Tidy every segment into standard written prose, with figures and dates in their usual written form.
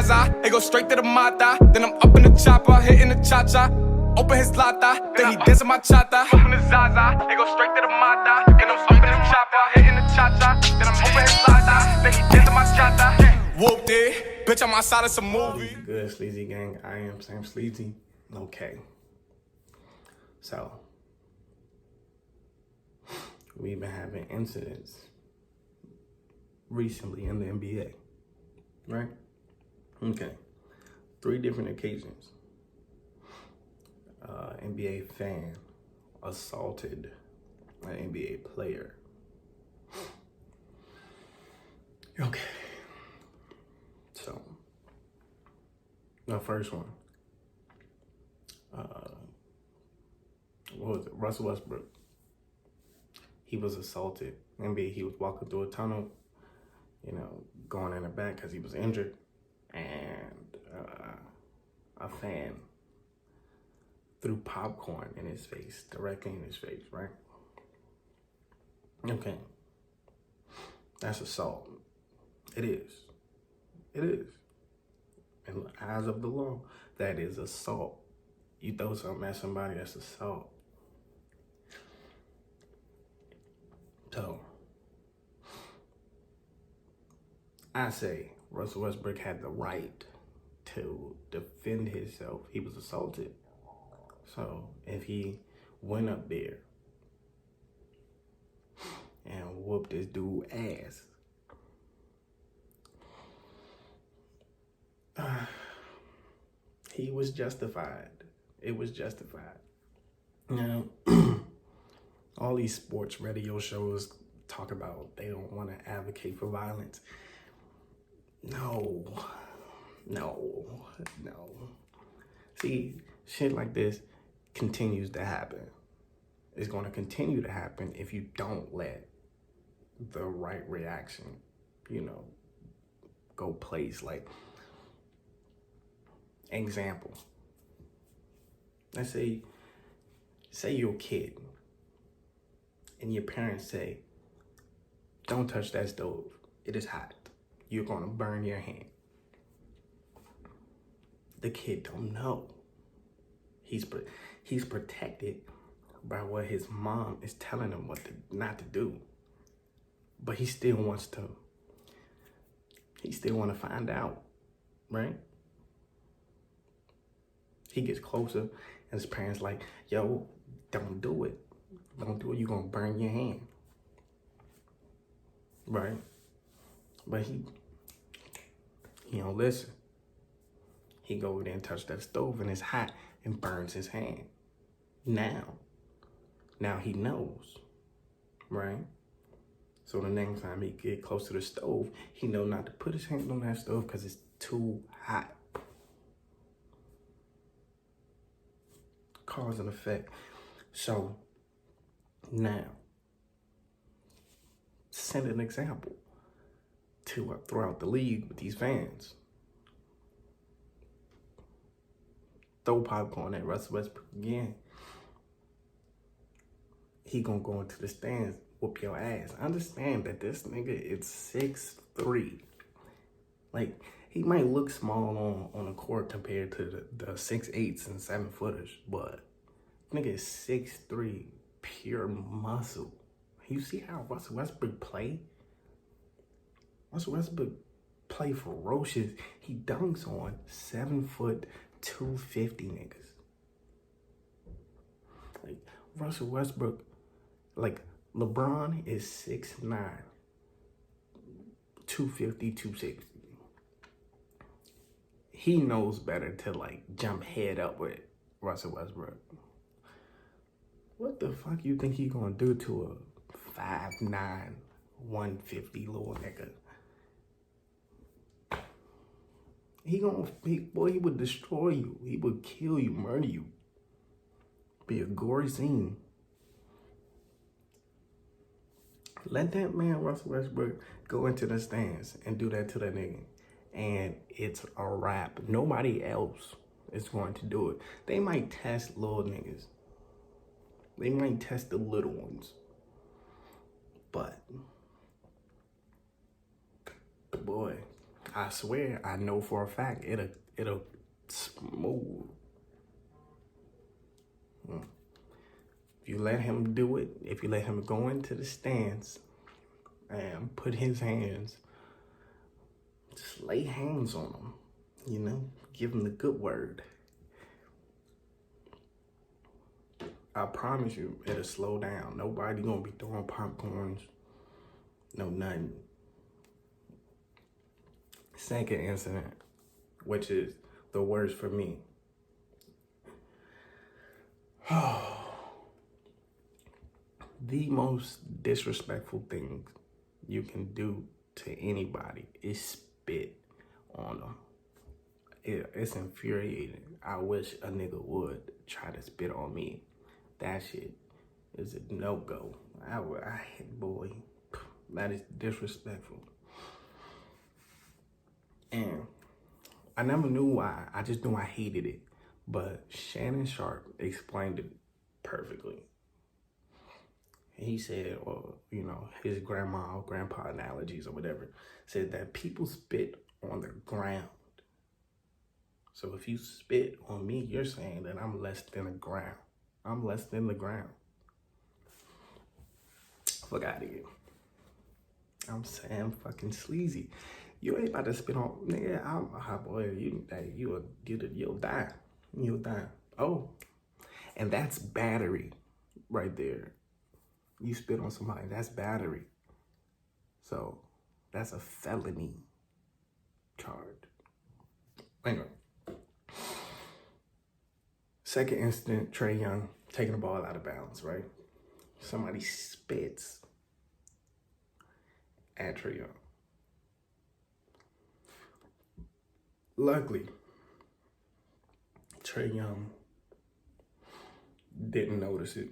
Zaza, it go straight to the mata. Then I'm up in the chopper, hitting the cha-cha. Open his lata, then he dancing my chata. From the Zaza, it go straight to the mata. Then I'm up in the chopper, hitting the cha-cha. Then I'm open his lata, then he dancing my chata. Whooped it, bitch, I'm outside of some movie. Good, Sleezy gang. I am Sam Sleezy. Okay. So, we've been having incidents recently in the NBA, right? Okay. 3 different occasions. NBA fan assaulted an NBA player. Okay. So, the first one, what was it? Russell Westbrook. He was assaulted. NBA, he was walking through a tunnel, going in the back because he was injured. And a fan threw popcorn in his face, directly in his face, right? Okay. That's assault. It is. It is. In the eyes of the law, that is assault. You throw something at somebody, that's assault. So, I say Russell Westbrook had the right to defend himself. He was assaulted. So, if he went up there and whooped this dude's ass, he was justified. It was justified. Now, all these sports radio shows talk about they don't want to advocate for violence. No. See, shit like this continues to happen. It's going to continue to happen if you don't let the right reaction, go place. Like, example. Let's say you're a kid and your parents say, don't touch that stove. It is hot. You're going to burn your hand. The kid don't know. He's protected by what his mom is telling him not to do. But he still want to find out, right? He gets closer and his parents like, yo, don't do it. Don't do it, you're gonna burn your hand. Right? But he don't listen. He go over there and touch that stove and it's hot and burns his hand. Now he knows, right? So the next time he get close to the stove, he know not to put his hand on that stove because it's too hot. Cause and effect. So now, send an example to throughout the league with these fans. Throw popcorn at Russell Westbrook again. He gonna go into the stands, whoop your ass. Understand that this nigga is 6'3". Like, he might look small on the court compared to the 6'8" and 7-footers, but nigga is 6'3", pure muscle. You see how Russell Westbrook play? Russell Westbrook play ferocious. He dunks on 7', 250 niggas. Like, Russell Westbrook, like, LeBron is 6'9", 250, 260. He knows better to, like, jump head up with Russell Westbrook. What the fuck you think he gonna do to a 5'9", 150 little nigga? He would destroy you. He would kill you, murder you. Be a gory scene. Let that man, Russell Westbrook, go into the stands and do that to that nigga. And it's a wrap. Nobody else is going to do it. They might test little niggas. They might test the little ones. But the boy, I swear, I know for a fact it'll smooth. If you let him do it, if you let him go into the stands and put his hands, just lay hands on him, you know, give him the good word. I promise you, it'll slow down. Nobody gonna be throwing popcorns, no nothing. Second incident, which is the worst for me. The most disrespectful thing you can do to anybody is spit on them. It's infuriating. I wish a nigga would try to spit on me. That shit is a no-go. Boy, that is disrespectful. And I never knew why. I just knew I hated it. But Shannon Sharp explained it perfectly. He said, or, you know, his grandma or grandpa analogies or whatever, said that people spit on the ground. So if you spit on me, you're saying that I'm less than the ground. I'm less than the ground. Fuck out of here. I'm saying fucking Sleezy. You ain't about to spit on, nigga. Boy, you'll die. You'll die. Oh, and that's battery right there. You spit on somebody, that's battery. So that's a felony charge. Anyway. Second incident, Trae Young taking the ball out of bounds, right? Somebody spits at Trae Young. Luckily, Trae Young didn't notice it.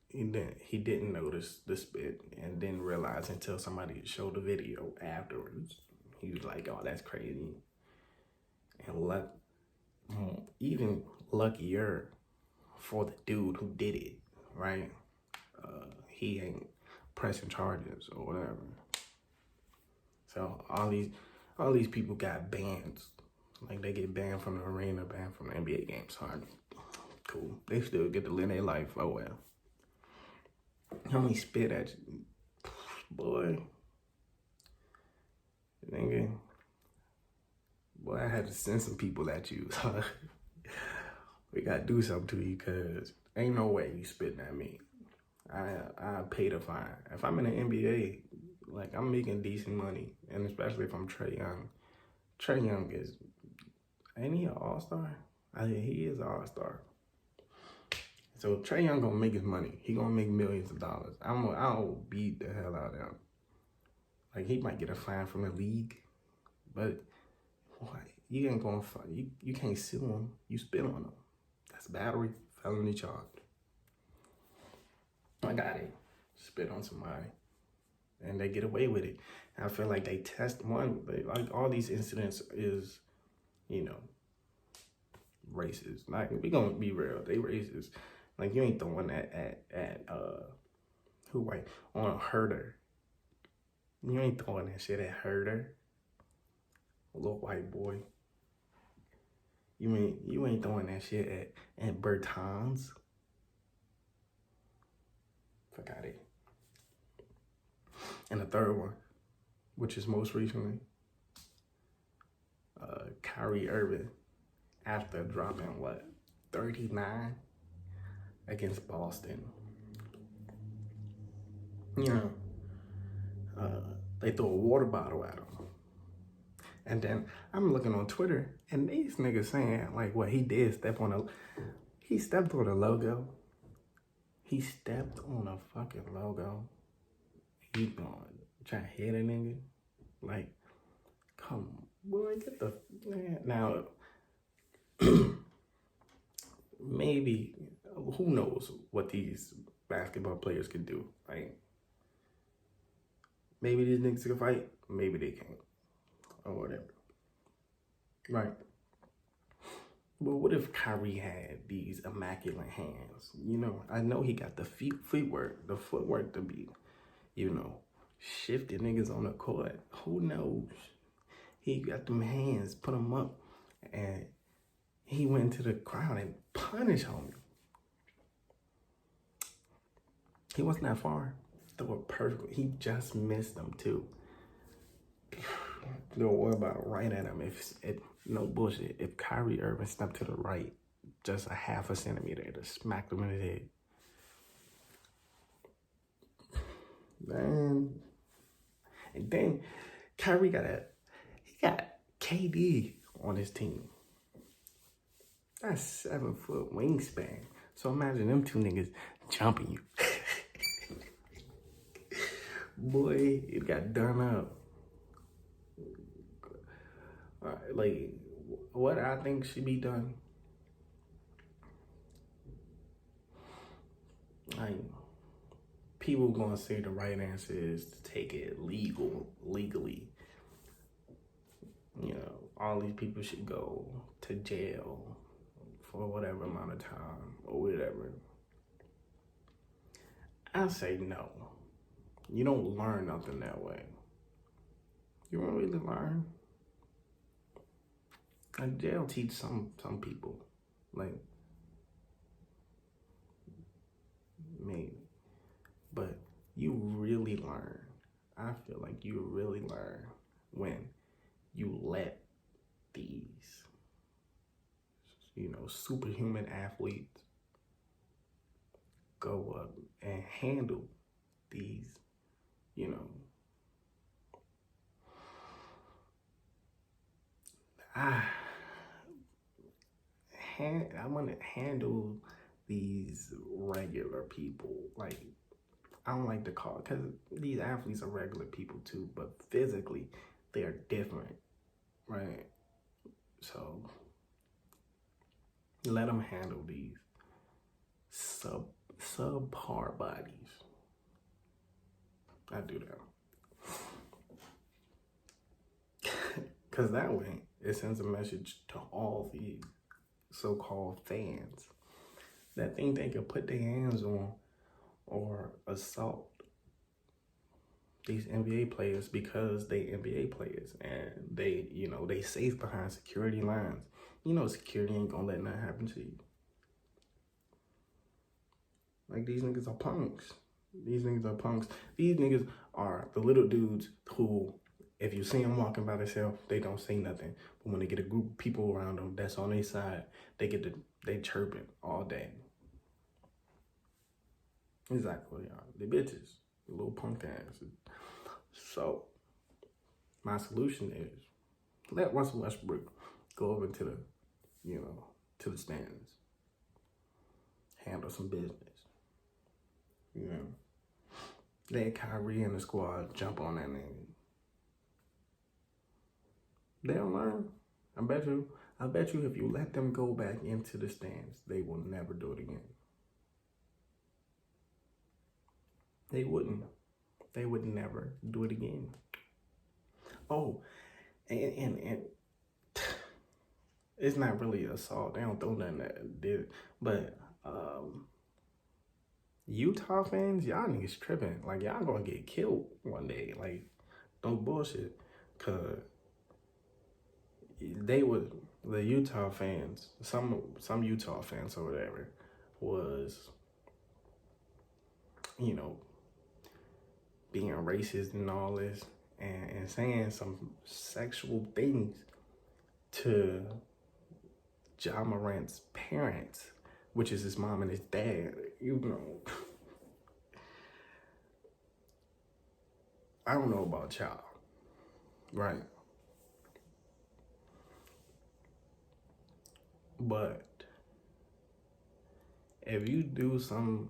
He didn't notice the spit and didn't realize until somebody showed the video afterwards. He was like, oh, that's crazy. And even luckier for the dude who did it, right? He ain't pressing charges or whatever. So all these people got bans. Like they get banned from the arena, banned from the NBA games. Hard. Cool. They still get to live their life. Oh well. How many spit at you? Boy. Nigga. Boy, I had to send some people at you. We gotta do something to you, cause ain't no way you spitting at me. I pay the fine. If I'm in the NBA, like I'm making decent money, and especially if I'm Trae Young. Trae Young ain't he an all-star? He is an all-star. So Trae Young gonna make his money. He gonna make millions of dollars. I'll beat the hell out of him. Like he might get a fine from the league, but what? You ain't gonna fight. You can't sue him. You spit on him. That's battery, felony charge. I got it. Spit on somebody, and they get away with it. And I feel like they test one. Like all these incidents is, you know, racist. Like we gonna be real. They racist. Like you ain't throwing that at who white on a herder. You ain't throwing that shit at herder. A little white boy. You ain't throwing that shit at Bertans. Fuck out of here. And the third one, which is most recently, Kyrie Irving, after dropping 39 against Boston. You know, they threw a water bottle at him. And then I'm looking on Twitter, and these niggas saying, like, what, he stepped on a logo. He stepped on a fucking logo. He gonna try to hit a nigga. Like, come on, boy, get the, man. Now, maybe, who knows what these basketball players can do, right? Maybe these niggas can fight, maybe they can't. Or whatever. Right. But what if Kyrie had these immaculate hands? You know, I know he got the footwork to be, you know, shifted niggas on the court. Who knows? He got them hands, put them up, and he went to the crowd and punished homie. He wasn't that far. They were perfect. He just missed them too. Don't worry about it right at him. No bullshit. If Kyrie Irving stepped to the right just a half a centimeter, to smack him in his head. Man. And then Kyrie got KD on his team. That's 7 foot wingspan. So imagine them two niggas jumping you. Boy, it got done up. Like, what I think should be done, like, people gonna say the right answer is to take it legally. You know, all these people should go to jail for whatever amount of time or whatever. I say no. You don't learn nothing that way. You won't really learn. Like, jail teach some people. Like, maybe. But you really learn. I feel like you really learn when you let these, you know, superhuman athletes go up and handle these, you know, I want to handle these regular people. Like, I don't like to call it, because these athletes are regular people too, but physically they're different, right? So let them handle these subpar bodies. I do that. Because that way it sends a message to all these so-called fans that think they can put their hands on or assault these NBA players because they NBA players and they, you know, they safe behind security lines. You know, security ain't gonna let nothing happen to you. Like, these niggas are punks. These niggas are punks. These niggas are the little dudes who, if you see them walking by themselves, they don't say nothing. But when they get a group of people around them that's on their side, they chirping all day. Exactly, y'all. The bitches. The little punk asses. So, my solution is, let Russell Westbrook go over to the, you know, to the stands. Handle some business. You know. Let Kyrie and the squad jump on that nigga. They'll learn. I bet you if you let them go back into the stands, they will never do it again. They wouldn't. They would never do it again. Oh, and it's not really assault. They don't throw nothing that did. But Utah fans, y'all niggas tripping. Like, y'all gonna get killed one day. Like, don't bullshit. Cause the Utah fans, some Utah fans or whatever, was, you know, being racist and all this, and saying some sexual things to Ja Morant's parents, which is his mom and his dad, you know. I don't know about y'all, right? But if you do something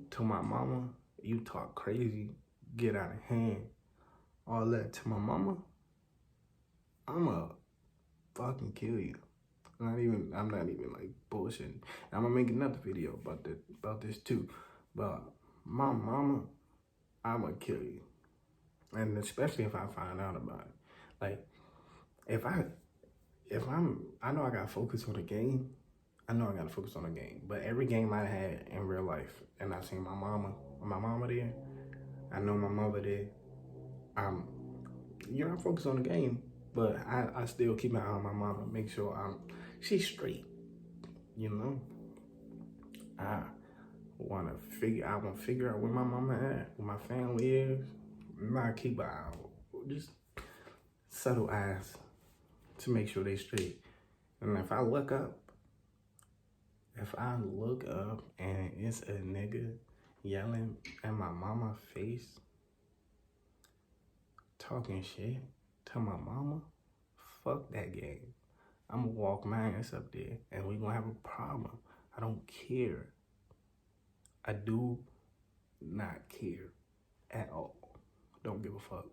to my mama, you talk crazy, get out of hand, all that to my mama, I'ma fucking kill you. I'm not even like bullshitting. I'm gonna make another video about this too. But my mama, I'ma kill you. And especially if I find out about it. Like, I know I gotta focus on the game. But every game I had in real life, and I seen my mama there, I know my mother did. You know, I focus on the game, but I still keep an eye on my mama, make sure she's straight. You know, I want to figure out where my mama at, where my family is. I keep an eye out, just subtle eyes to make sure they straight. And if I look up and it's a nigga yelling at my mama's face, talking shit to my mama, fuck that game. I'm gonna walk my ass up there and we gonna have a problem. I don't care. I do not care at all. Don't give a fuck.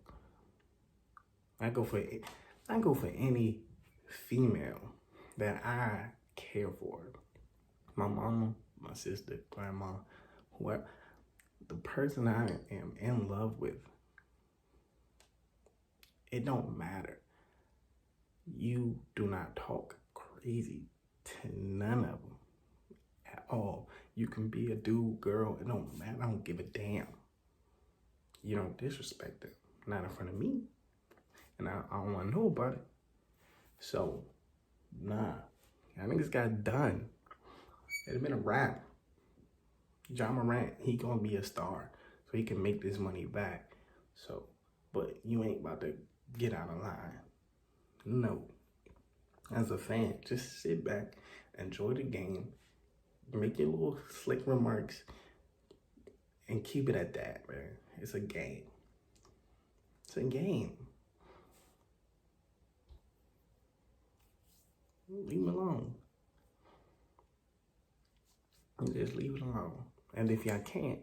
I go for any female that I care for. My mama, my sister, grandma, whoever. The person I am in love with, it don't matter. You do not talk crazy to none of them at all. You can be a dude, girl, it don't matter. I don't give a damn. You don't disrespect them, not in front of me. And I don't want to know about it. So, nah. I niggas got done. It'd been a wrap. John Morant, he gonna be a star. So he can make this money back. So, but you ain't about to get out of line. No. As a fan, just sit back, enjoy the game, make your little slick remarks, and keep it at that, man. It's a game. It's a game. Leave him alone. Just leave it alone. And if y'all can't,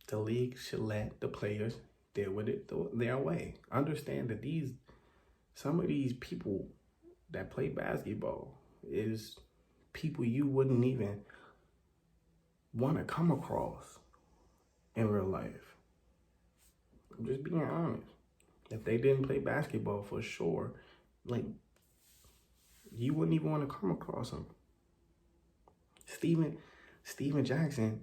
the league should let the players deal with it their way. Understand that some of these people that play basketball is people you wouldn't even want to come across in real life. I'm just being honest. If they didn't play basketball, for sure, like, you wouldn't even want to come across them. Steven Jackson,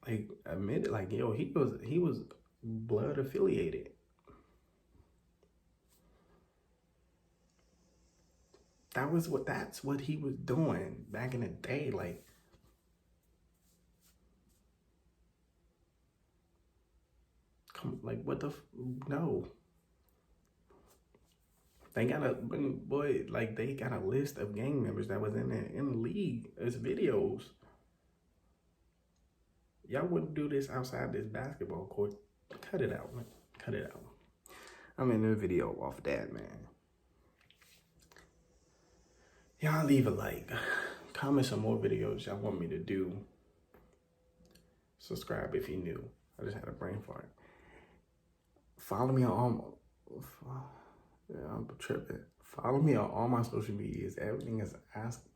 like, admitted, like, yo, he was blood affiliated. That's what he was doing back in the day. Like, what the no. They got a list of gang members that was in the league as videos. Y'all wouldn't do this outside this basketball court. Cut it out, man. Cut it out. I'm in the video off that, man. Y'all leave a like. Comment some more videos y'all want me to do. Subscribe if you're new. I just had a brain fart. Follow me on all. Yeah, I'm tripping. Follow me on all my social medias. Everything is asked.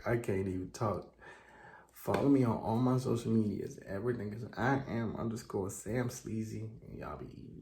I can't even talk. Follow me on all my social medias. Everything is I am _ Sam Sleezy. And y'all be easy.